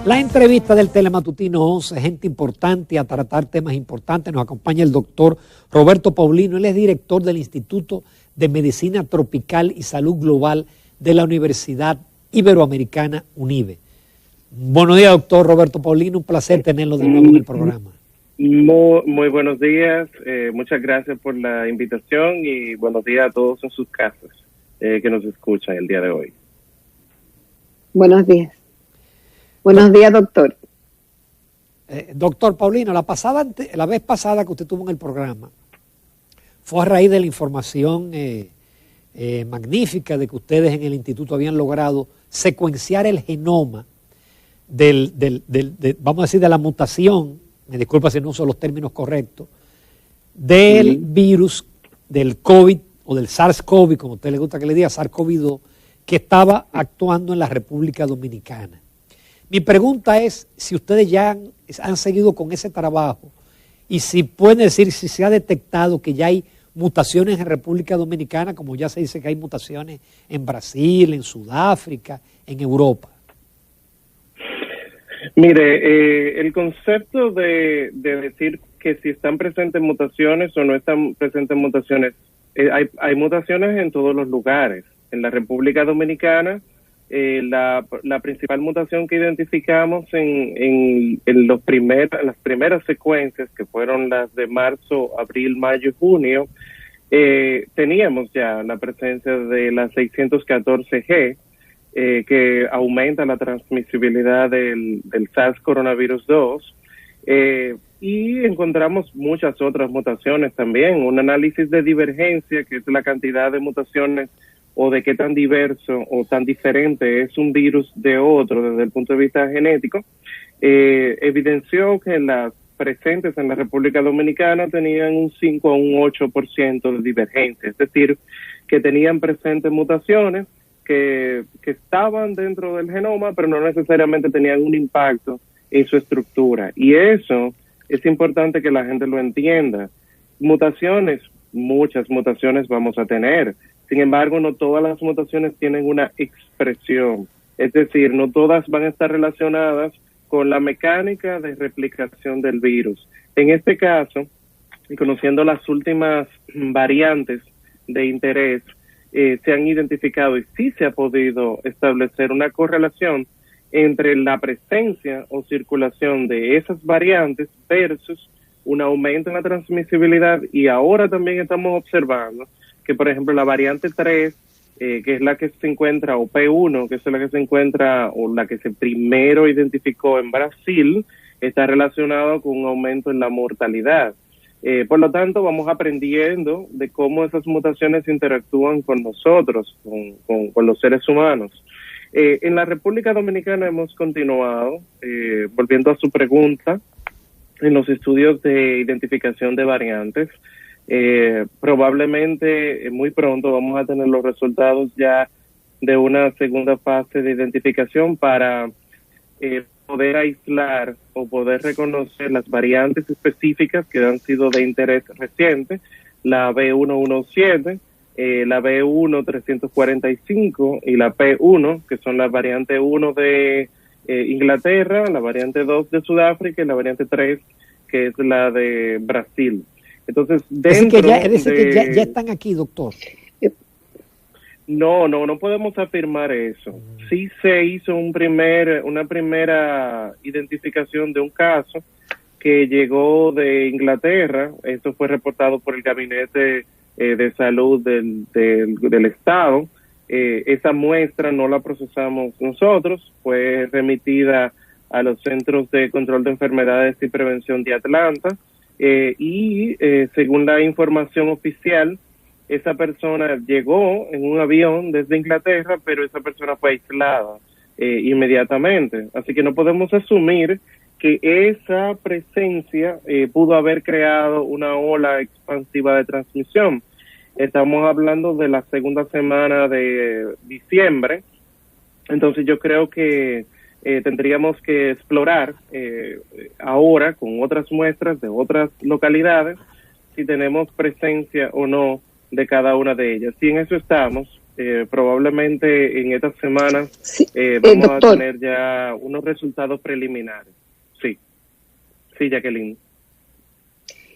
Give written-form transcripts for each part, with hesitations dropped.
La entrevista del Telematutino 11, gente importante a tratar temas importantes. Nos acompaña el doctor Roberto Paulino. Él es director del Instituto de Medicina Tropical y Salud Global de la Universidad Iberoamericana, UNIBE. Buenos días, doctor Roberto Paulino. Un placer tenerlo de nuevo en el programa. Muy buenos días. Muchas gracias por la invitación y buenos días a todos en sus casas que nos escuchan el día de hoy. Buenos días. Buenos días, doctor. Doctor Paulino, la vez pasada que usted tuvo en el programa fue a raíz de la información magnífica de que ustedes en el instituto habían logrado secuenciar el genoma vamos a decir, de la mutación, me disculpa si no uso los términos correctos, del virus, del COVID o del SARS-CoV, como a usted le gusta que le diga, SARS-CoV-2, que estaba actuando en la República Dominicana. Mi pregunta es si ustedes ya han seguido con ese trabajo y si pueden decir si se ha detectado que ya hay mutaciones en República Dominicana, como ya se dice que hay mutaciones en Brasil, en Sudáfrica, en Europa. Mire, el concepto de decir que si están presentes mutaciones o no están presentes mutaciones, hay mutaciones en todos los lugares. En la República Dominicana, la principal mutación que identificamos en las primeras secuencias, que fueron las de marzo, abril, mayo y junio, teníamos ya la presencia de la 614G, que aumenta la transmisibilidad del SARS coronavirus 2, y encontramos muchas otras mutaciones también. Un análisis de divergencia, que es la cantidad de mutaciones o de qué tan diverso o tan diferente es un virus de otro desde el punto de vista genético, evidenció que las presentes en la República Dominicana tenían un 5 a un 8% de divergencia, es decir, que tenían presentes mutaciones que estaban dentro del genoma, pero no necesariamente tenían un impacto en su estructura. Y eso es importante que la gente lo entienda. Mutaciones, muchas mutaciones vamos a tener. Sin embargo, no todas las mutaciones tienen una expresión. Es decir, no todas van a estar relacionadas con la mecánica de replicación del virus. En este caso, y conociendo las últimas variantes de interés, se han identificado y sí se ha podido establecer una correlación entre la presencia o circulación de esas variantes versus un aumento en la transmisibilidad. Y ahora también estamos observando que, por ejemplo, la variante 3, que es la que se encuentra, o P1, que es la que se encuentra, o la que se primero identificó en Brasil, está relacionado con un aumento en la mortalidad. Por lo tanto, vamos aprendiendo de cómo esas mutaciones interactúan con nosotros, con los seres humanos. En la República Dominicana hemos continuado, volviendo a su pregunta, en los estudios de identificación de variantes. Probablemente muy pronto vamos a tener los resultados ya de una segunda fase de identificación para poder aislar o poder reconocer las variantes específicas que han sido de interés reciente, la B117, la B1345 y la P1, que son la variante 1 de Inglaterra, la variante 2 de Sudáfrica y la variante 3, que es la de Brasil. Entonces, dentro que ya están aquí, doctor. No podemos afirmar eso. Sí se hizo una primera identificación de un caso que llegó de Inglaterra. Esto fue reportado por el Gabinete de Salud del Estado. Esa muestra no la procesamos nosotros, fue remitida a los Centros de Control de Enfermedades y Prevención de Atlanta, y según la información oficial, esa persona llegó en un avión desde Inglaterra, pero esa persona fue aislada inmediatamente. Así que no podemos asumir que esa presencia pudo haber creado una ola expansiva de transmisión. Estamos hablando de la segunda semana de diciembre, entonces yo creo que tendríamos que explorar ahora con otras muestras de otras localidades si tenemos presencia o no de cada una de ellas. Y en eso estamos. Probablemente en estas semanas Sí, vamos doctor. a tener ya unos resultados preliminares. Sí, sí, Jacqueline.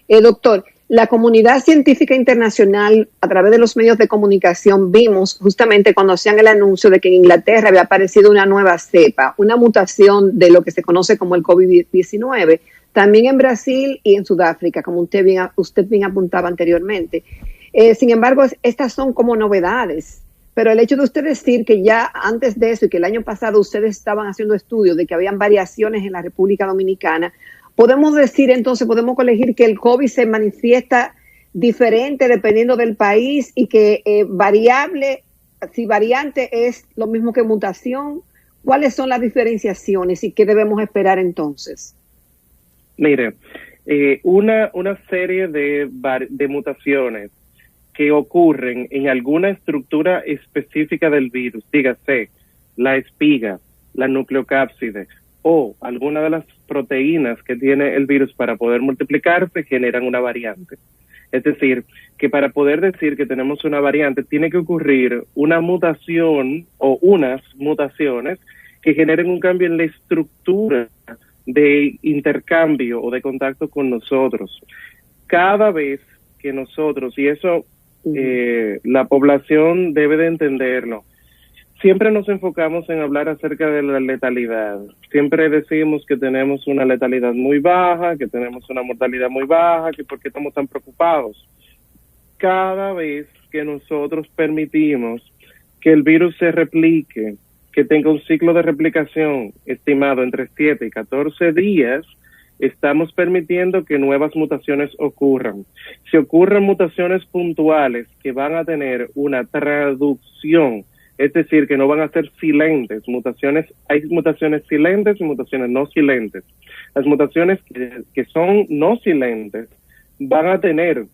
Doctor, la comunidad científica internacional, a través de los medios de comunicación, vimos justamente cuando hacían el anuncio de que en Inglaterra había aparecido una nueva cepa, una mutación de lo que se conoce como el COVID-19, también en Brasil y en Sudáfrica, como usted bien apuntaba anteriormente. Sin embargo, estas son como novedades, pero el hecho de usted decir que ya antes de eso y que el año pasado ustedes estaban haciendo estudios de que habían variaciones en la República Dominicana, podemos decir entonces, podemos colegir que el COVID se manifiesta diferente dependiendo del país y que variable, si variante es lo mismo que mutación. ¿Cuáles son las diferenciaciones y qué debemos esperar entonces? Mire, una serie de mutaciones que ocurren en alguna estructura específica del virus, dígase la espiga, la nucleocápside o alguna de las proteínas que tiene el virus para poder multiplicarse, generan una variante. Es decir, que para poder decir que tenemos una variante, tiene que ocurrir una mutación o unas mutaciones que generen un cambio en la estructura de intercambio o de contacto con nosotros. Cada vez que nosotros, y eso la población debe de entenderlo, siempre nos enfocamos en hablar acerca de la letalidad. Siempre decimos que tenemos una letalidad muy baja, que tenemos una mortalidad muy baja, que por qué estamos tan preocupados. Cada vez que nosotros permitimos que el virus se replique, que tenga un ciclo de replicación estimado entre 7 y 14 días, estamos permitiendo que nuevas mutaciones ocurran. Si ocurren mutaciones puntuales que van a tener una traducción, es decir, que no van a ser silentes, hay mutaciones silentes y mutaciones no silentes. Las mutaciones que son no silentes van a tener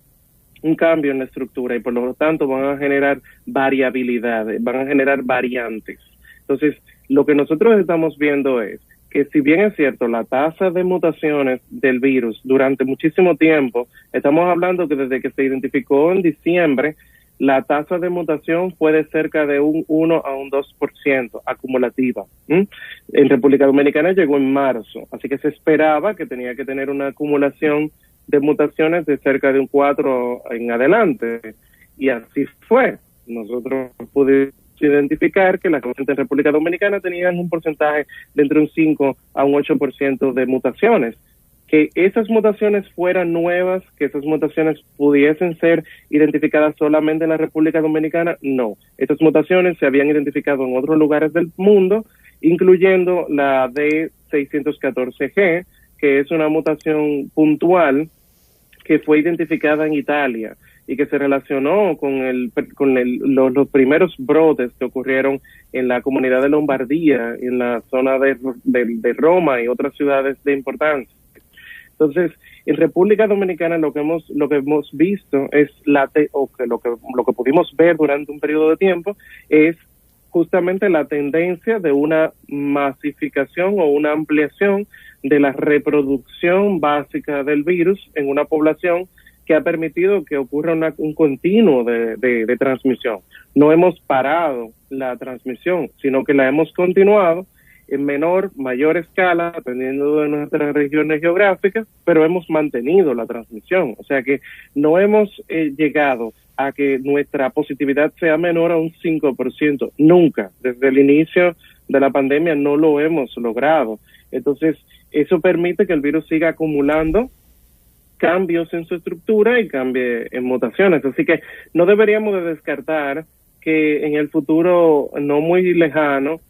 un cambio en la estructura y por lo tanto van a generar variabilidad, van a generar variantes. Entonces, lo que nosotros estamos viendo es que si bien es cierto, la tasa de mutaciones del virus durante muchísimo tiempo, estamos hablando que desde que se identificó en diciembre, la tasa de mutación fue de cerca de un 1 a un 2% acumulativa. En República Dominicana llegó en marzo, así que se esperaba que tenía que tener una acumulación de mutaciones de cerca de un 4 en adelante, y así fue. Nosotros pudimos identificar que las pacientes en República Dominicana tenían un porcentaje de entre un 5 a un 8% de mutaciones. Que esas mutaciones fueran nuevas, que esas mutaciones pudiesen ser identificadas solamente en la República Dominicana, no. Estas mutaciones se habían identificado en otros lugares del mundo, incluyendo la D614G, que es una mutación puntual que fue identificada en Italia y que se relacionó con los primeros brotes que ocurrieron en la comunidad de Lombardía, en la zona de Roma y otras ciudades de importancia. Entonces, en República Dominicana lo que hemos visto es lo que pudimos ver durante un periodo de tiempo es justamente la tendencia de una masificación o una ampliación de la reproducción básica del virus en una población que ha permitido que ocurra un continuo de transmisión. No hemos parado la transmisión, sino que la hemos continuado en mayor escala, dependiendo de nuestras regiones geográficas, pero hemos mantenido la transmisión. O sea que no hemos llegado a que nuestra positividad sea menor a un 5%. Nunca. Desde el inicio de la pandemia no lo hemos logrado. Entonces, eso permite que el virus siga acumulando cambios en su estructura y cambie en mutaciones. Así que no deberíamos de descartar que en el futuro no muy lejano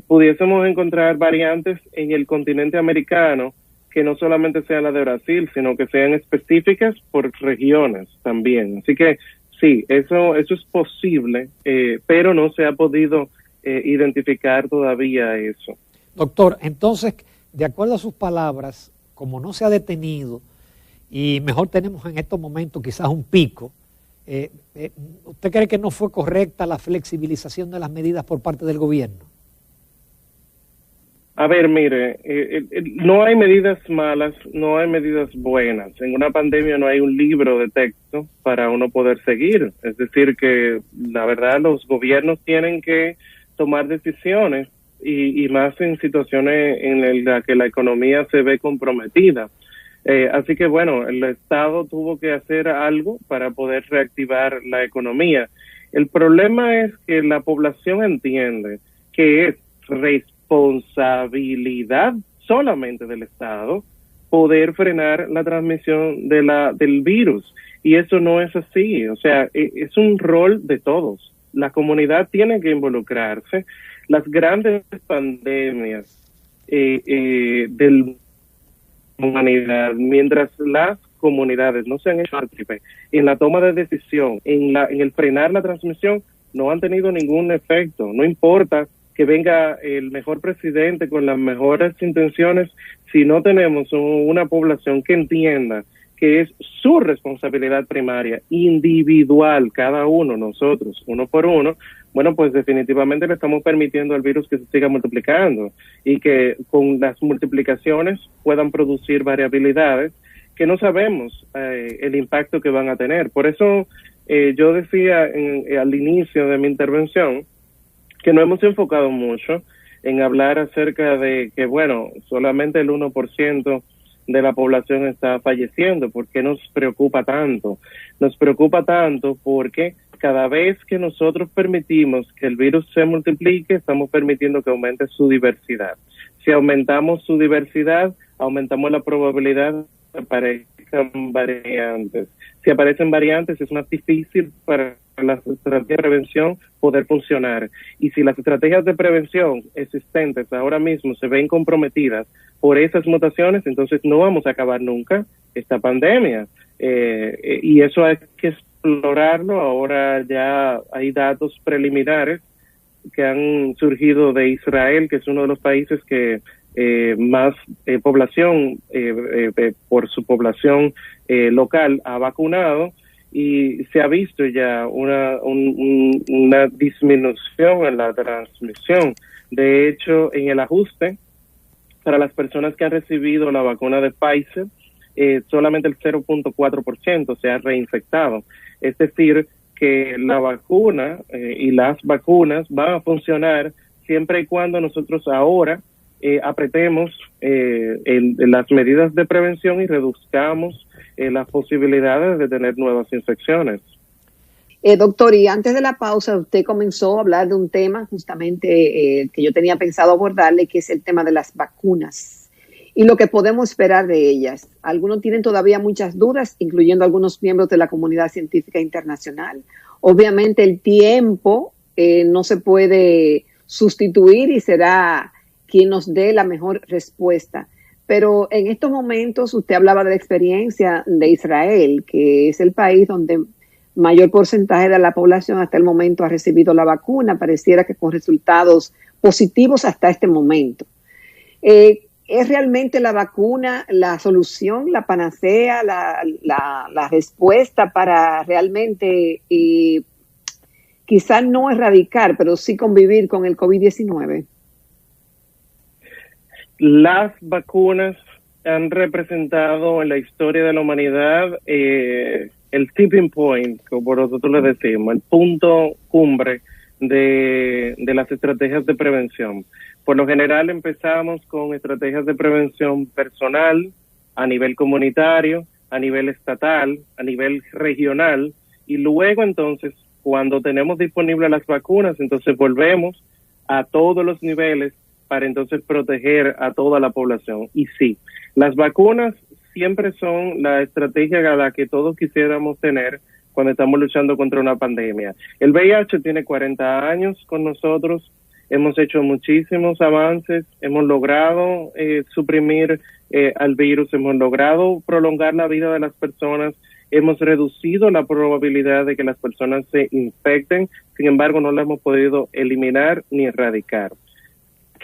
pudiésemos encontrar variantes en el continente americano que no solamente sean la de Brasil, sino que sean específicas por regiones también. Así que sí, eso es posible, pero no se ha podido identificar todavía eso. Doctor, entonces, de acuerdo a sus palabras, como no se ha detenido y mejor tenemos en estos momentos quizás un pico, ¿usted cree que no fue correcta la flexibilización de las medidas por parte del gobierno? A ver, mire, no hay medidas malas, no hay medidas buenas. En una pandemia no hay un libro de texto para uno poder seguir. Es decir, que la verdad los gobiernos tienen que tomar decisiones y más en situaciones en las que la economía se ve comprometida. Así que bueno, el Estado tuvo que hacer algo para poder reactivar la economía. El problema es que la población entiende que es responsabilidad solamente del Estado poder frenar la transmisión del virus. Y eso no es así. O sea, es un rol de todos. La comunidad tiene que involucrarse. Las grandes pandemias de la humanidad, mientras las comunidades no se han hecho partícipes en la toma de decisión, en el frenar la transmisión, no han tenido ningún efecto. No importa que venga el mejor presidente con las mejores intenciones, si no tenemos una población que entienda que es su responsabilidad primaria, individual, cada uno, nosotros, uno por uno, bueno, pues definitivamente le estamos permitiendo al virus que se siga multiplicando y que con las multiplicaciones puedan producir variabilidades que no sabemos el impacto que van a tener. Por eso yo decía al inicio de mi intervención que no hemos enfocado mucho en hablar acerca de que, bueno, solamente el 1% de la población está falleciendo. ¿Por qué nos preocupa tanto? Nos preocupa tanto porque cada vez que nosotros permitimos que el virus se multiplique, estamos permitiendo que aumente su diversidad. Si aumentamos su diversidad, aumentamos la probabilidad de que aparezcan variantes. Si aparecen variantes, es más difícil para las estrategias de prevención poder funcionar. Y si las estrategias de prevención existentes ahora mismo se ven comprometidas por esas mutaciones, entonces no vamos a acabar nunca esta pandemia. Y eso hay que explorarlo. Ahora ya hay datos preliminares que han surgido de Israel, que es uno de los países que más población, por su población local, ha vacunado, y se ha visto ya una disminución en la transmisión. De hecho, en el ajuste, para las personas que han recibido la vacuna de Pfizer, solamente el 0.4% se ha reinfectado. Es decir, que la vacuna y las vacunas van a funcionar siempre y cuando nosotros ahora apretemos las medidas de prevención y reduzcamos las posibilidades de tener nuevas infecciones. Doctor, y antes de la pausa, usted comenzó a hablar de un tema justamente que yo tenía pensado abordarle, que es el tema de las vacunas y lo que podemos esperar de ellas. Algunos tienen todavía muchas dudas, incluyendo algunos miembros de la comunidad científica internacional. Obviamente el tiempo no se puede sustituir y será quien nos dé la mejor respuesta. Pero en estos momentos usted hablaba de la experiencia de Israel, que es el país donde mayor porcentaje de la población hasta el momento ha recibido la vacuna, pareciera que con resultados positivos hasta este momento. ¿Es realmente la vacuna la solución, la panacea, la respuesta para realmente quizás no erradicar, pero sí convivir con el COVID-19? Las vacunas han representado en la historia de la humanidad el tipping point, como nosotros le decimos, el punto cumbre de las estrategias de prevención. Por lo general empezamos con estrategias de prevención personal, a nivel comunitario, a nivel estatal, a nivel regional, y luego entonces, cuando tenemos disponibles las vacunas, entonces volvemos a todos los niveles para entonces proteger a toda la población. Y sí, las vacunas siempre son la estrategia a la que todos quisiéramos tener cuando estamos luchando contra una pandemia. El VIH tiene 40 años con nosotros, hemos hecho muchísimos avances, hemos logrado suprimir al virus, hemos logrado prolongar la vida de las personas, hemos reducido la probabilidad de que las personas se infecten, sin embargo no la hemos podido eliminar ni erradicar.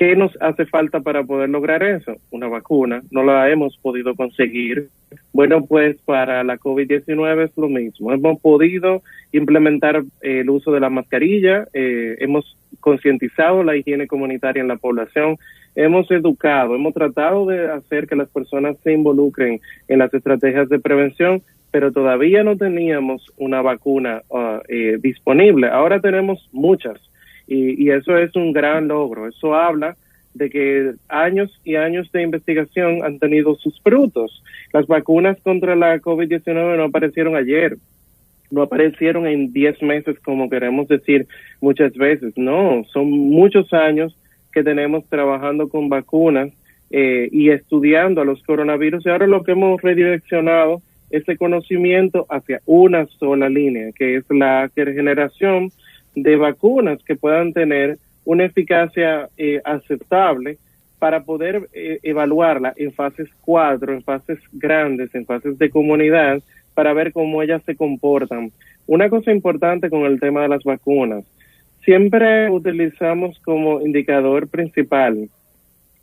¿Qué nos hace falta para poder lograr eso? Una vacuna. No la hemos podido conseguir. Bueno, pues para la COVID-19 es lo mismo. Hemos podido implementar el uso de la mascarilla, hemos concientizado la higiene comunitaria en la población, hemos educado, hemos tratado de hacer que las personas se involucren en las estrategias de prevención, pero todavía no teníamos una vacuna disponible. Ahora tenemos muchas. Y eso es un gran logro. Eso habla de que años y años de investigación han tenido sus frutos. Las vacunas contra la COVID-19 no aparecieron ayer, no aparecieron en 10 meses, como queremos decir muchas veces. No, son muchos años que tenemos trabajando con vacunas y estudiando a los coronavirus. Y ahora lo que hemos redireccionado ese conocimiento hacia una sola línea, que es la generación de vacunas que puedan tener una eficacia aceptable para poder evaluarla en fases 4, en fases grandes, en fases de comunidad, para ver cómo ellas se comportan. Una cosa importante con el tema de las vacunas, siempre utilizamos como indicador principal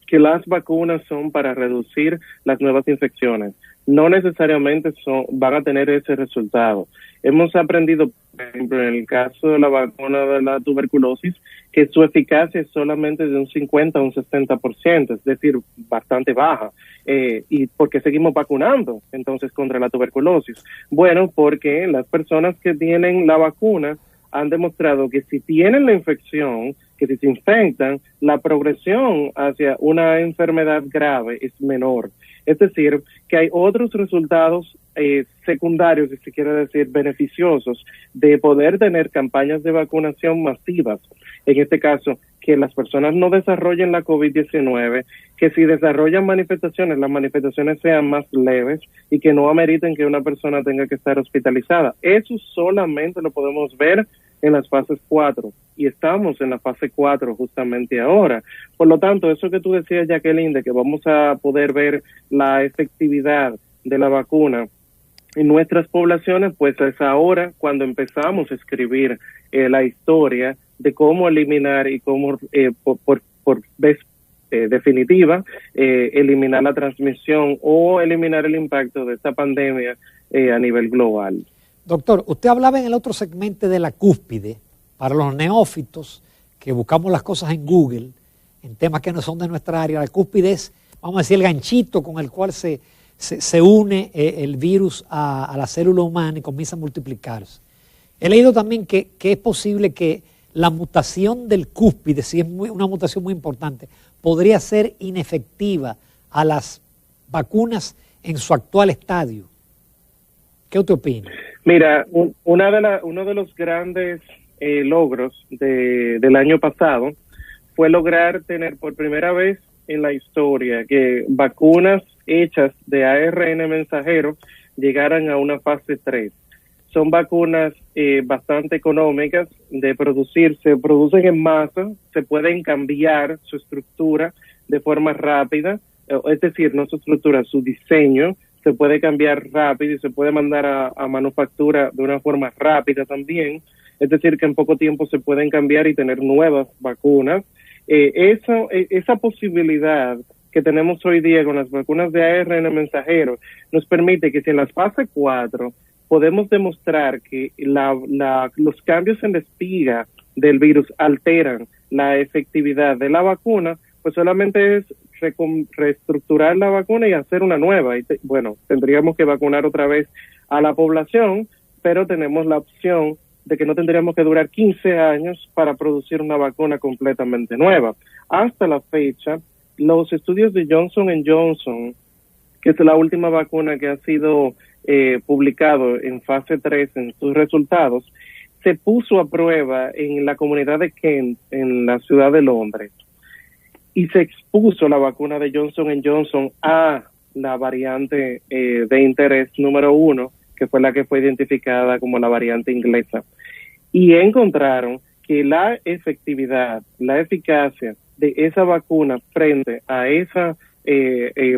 que las vacunas son para reducir las nuevas infecciones. No necesariamente van a tener ese resultado. Hemos aprendido, por ejemplo, en el caso de la vacuna de la tuberculosis, que su eficacia es solamente de un 50 a un 60%, es decir, bastante baja. ¿Y por qué seguimos vacunando entonces contra la tuberculosis? Bueno, porque las personas que tienen la vacuna han demostrado que si tienen la infección, que si se infectan, la progresión hacia una enfermedad grave es menor. Es decir, que hay otros resultados secundarios, si se quiere decir, beneficiosos, de poder tener campañas de vacunación masivas. En este caso, que las personas no desarrollen la COVID-19, que si desarrollan manifestaciones, las manifestaciones sean más leves y que no ameriten que una persona tenga que estar hospitalizada. Eso solamente lo podemos ver en las fases 4 y estamos en la fase 4 justamente ahora. Por lo tanto, eso que tú decías, Jacqueline, de que vamos a poder ver la efectividad de la vacuna en nuestras poblaciones, pues es ahora cuando empezamos a escribir la historia de cómo eliminar y cómo por vez definitiva eliminar la transmisión o eliminar el impacto de esta pandemia a nivel global. Doctor, usted hablaba en el otro segmento de la cúspide, para los neófitos que buscamos las cosas en Google, en temas que no son de nuestra área. La cúspide es, vamos a decir, el ganchito con el cual se une el virus a la célula humana y comienza a multiplicarse. He leído también que es posible que la mutación del cúspide, si es una mutación muy importante, podría ser inefectiva a las vacunas en su actual estadio. ¿Qué usted opina? Mira, uno de los grandes logros del año pasado fue lograr tener por primera vez en la historia que vacunas hechas de ARN mensajero llegaran a una fase 3. Son vacunas bastante económicas de producir, se producen en masa, se pueden cambiar su estructura de forma rápida, es decir, no su estructura, su diseño, se puede cambiar rápido y se puede mandar a manufactura de una forma rápida también, es decir, que en poco tiempo se pueden cambiar y tener nuevas vacunas. Esa posibilidad que tenemos hoy día con las vacunas de ARN mensajero nos permite que si en la fase 4 podemos demostrar que los cambios en la espiga del virus alteran la efectividad de la vacuna, pues solamente es reestructurar la vacuna y hacer una nueva. Y tendríamos que vacunar otra vez a la población, pero tenemos la opción de que no tendríamos que durar 15 años para producir una vacuna completamente nueva. Hasta la fecha, los estudios de Johnson & Johnson, que es la última vacuna que ha sido publicado en fase 3 en sus resultados, se puso a prueba en la comunidad de Kent, en la ciudad de Londres, y se expuso la vacuna de Johnson & Johnson a la variante de interés número 1, que fue la que fue identificada como la variante inglesa. Y encontraron que la efectividad, la eficacia de esa vacuna frente a esa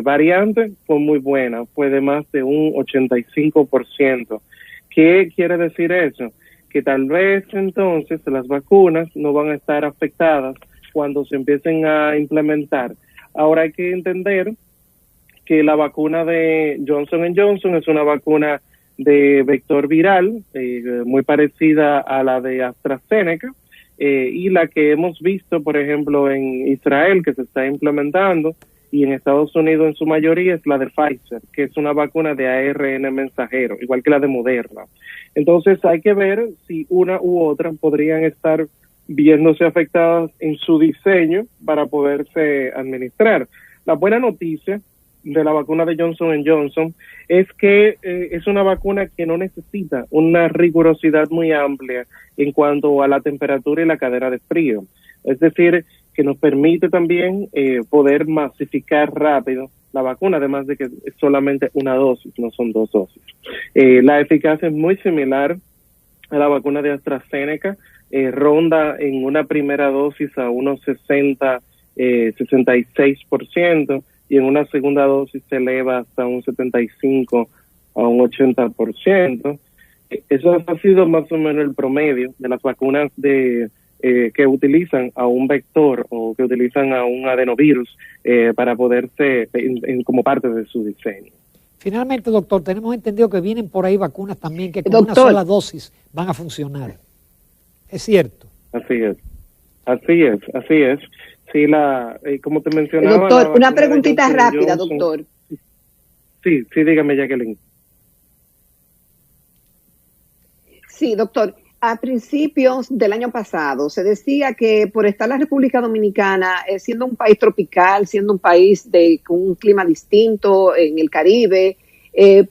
variante fue muy buena, fue de más de un 85%. ¿Qué quiere decir eso? Que tal vez entonces las vacunas no van a estar afectadas cuando se empiecen a implementar. Ahora hay que entender que la vacuna de Johnson & Johnson es una vacuna de vector viral, muy parecida a la de AstraZeneca, y la que hemos visto, por ejemplo, en Israel, que se está implementando, y en Estados Unidos en su mayoría, es la de Pfizer, que es una vacuna de ARN mensajero, igual que la de Moderna. Entonces hay que ver si una u otra podrían estar viéndose afectadas en su diseño para poderse administrar. La buena noticia de la vacuna de Johnson & Johnson es que es una vacuna que no necesita una rigurosidad muy amplia en cuanto a la temperatura y la cadena de frío. Es decir, que nos permite también poder masificar rápido la vacuna, además de que es solamente una dosis, no son 2 dosis. La eficacia es muy similar a la vacuna de AstraZeneca, ronda en una primera dosis a unos 66%, y en una segunda dosis se eleva hasta un 75 a un 80%. Eso ha sido más o menos el promedio de las vacunas que utilizan a un vector o que utilizan a un adenovirus para poderse, como parte de su diseño. Finalmente, doctor, tenemos entendido que vienen por ahí vacunas también que con una sola dosis van a funcionar. ¿Es cierto? Así es. Sí, como te mencionaba... Doctor, una preguntita rápida, doctor. Sí, dígame, Jacqueline. Sí, doctor. A principios del año pasado se decía que por estar la República Dominicana siendo un país tropical, siendo un país con un clima distinto en el Caribe,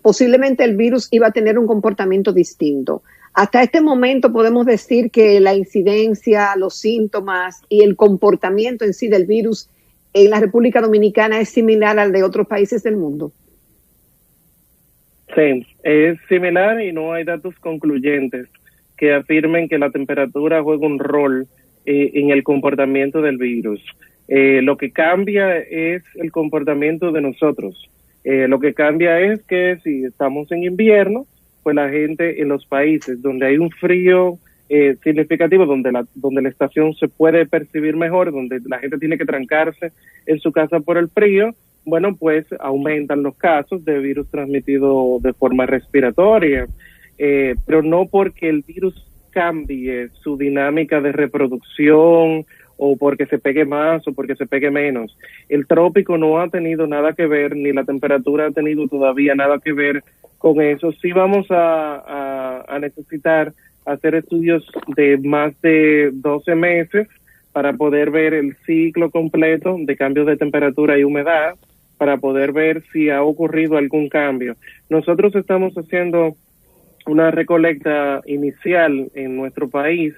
posiblemente el virus iba a tener un comportamiento distinto. Hasta este momento podemos decir que la incidencia, los síntomas y el comportamiento en sí del virus en la República Dominicana es similar al de otros países del mundo. Sí, es similar y no hay datos concluyentes que afirmen que la temperatura juega un rol en el comportamiento del virus. Lo que cambia es el comportamiento de nosotros. Lo que cambia es que si estamos en invierno, pues la gente en los países donde hay un frío significativo, donde la estación se puede percibir mejor, donde la gente tiene que trancarse en su casa por el frío, bueno, pues aumentan los casos de virus transmitido de forma respiratoria, pero no porque el virus cambie su dinámica de reproducción o porque se pegue más o porque se pegue menos. El trópico no ha tenido nada que ver, ni la temperatura ha tenido todavía nada que ver con eso. Sí vamos a necesitar hacer estudios de más de 12 meses para poder ver el ciclo completo de cambios de temperatura y humedad, para poder ver si ha ocurrido algún cambio. Nosotros estamos haciendo una recolecta inicial en nuestro país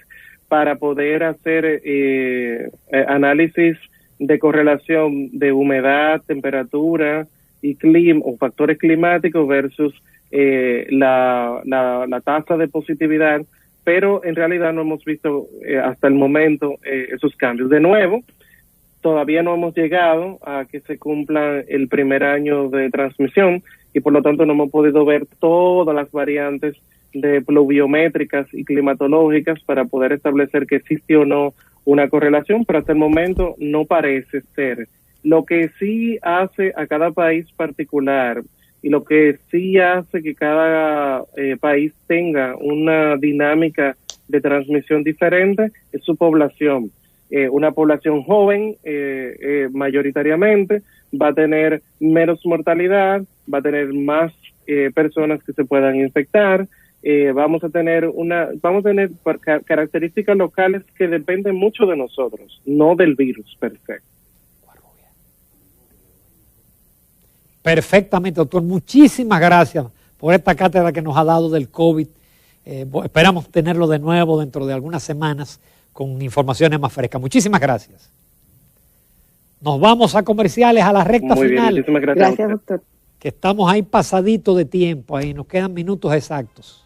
para poder hacer análisis de correlación de humedad, temperatura y clima o factores climáticos versus la tasa de positividad, pero en realidad no hemos visto hasta el momento esos cambios. De nuevo, todavía no hemos llegado a que se cumpla el primer año de transmisión y por lo tanto no hemos podido ver todas las variantes de pluviométricas y climatológicas para poder establecer que existe o no una correlación, pero hasta el momento no parece ser. Lo que sí hace a cada país particular y lo que sí hace que cada país tenga una dinámica de transmisión diferente es su población. Una población joven mayoritariamente va a tener menos mortalidad, va a tener más personas que se puedan infectar. Vamos a tener características locales que dependen mucho de nosotros, no del virus per se. Perfectamente, doctor. Muchísimas gracias por esta cátedra que nos ha dado del COVID. Esperamos tenerlo de nuevo dentro de algunas semanas con informaciones más frescas. Muchísimas gracias. Nos vamos a comerciales, a la recta Muy final. Bien, muchísimas gracias, doctor. Que estamos ahí pasadito de tiempo, ahí nos quedan minutos exactos.